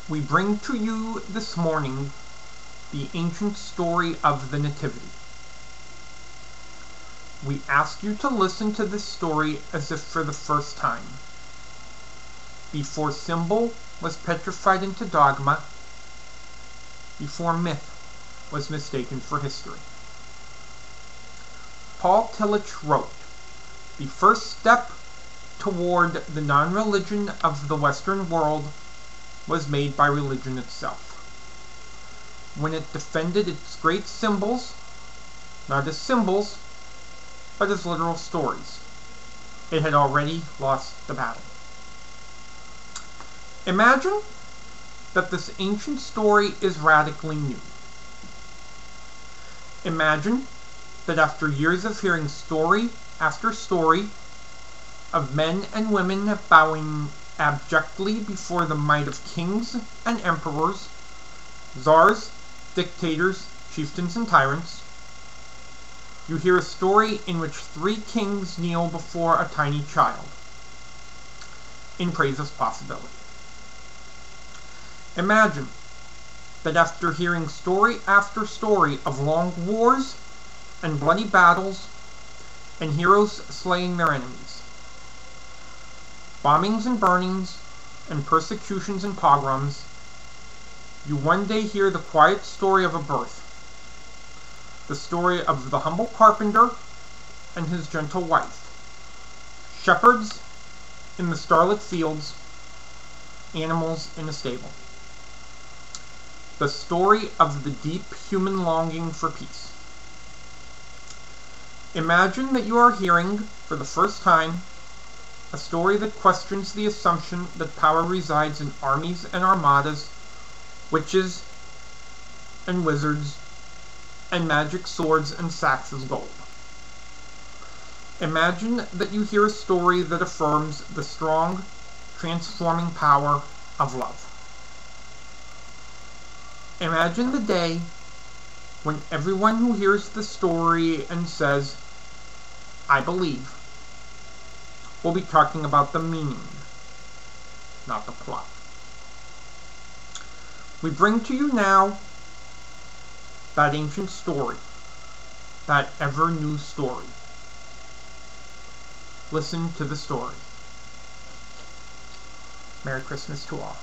We bring to you this morning the ancient story of the Nativity. We ask you to listen to this story as if for the first time. Before symbol was petrified into dogma, before myth was mistaken for history. Paul Tillich wrote, "The first step toward the non-religion of the Western world was made by religion itself, when it defended its great symbols, not as symbols, but as literal stories. It had already lost the battle." Imagine that this ancient story is radically new. Imagine that after years of hearing story after story of men and women bowing abjectly before the might of kings and emperors, czars, dictators, chieftains, and tyrants, you hear a story in which 3 kings kneel before a tiny child in praise of possibility. Imagine that after hearing story after story of long wars and bloody battles and heroes slaying their enemies, bombings and burnings and persecutions and pogroms, you one day hear the quiet story of a birth, the story of the humble carpenter and his gentle wife, shepherds in the starlit fields, animals in a stable. The story of the deep human longing for peace. Imagine that you are hearing, for the first time, a story that questions the assumption that power resides in armies and armadas, witches and wizards, and magic swords and sacks of gold. Imagine that you hear a story that affirms the strong, transforming power of love. Imagine the day when everyone who hears the story and says, "I believe," will be talking about the meaning, not the plot. We bring to you now that ancient story, that ever-new story. Listen to the story. Merry Christmas to all.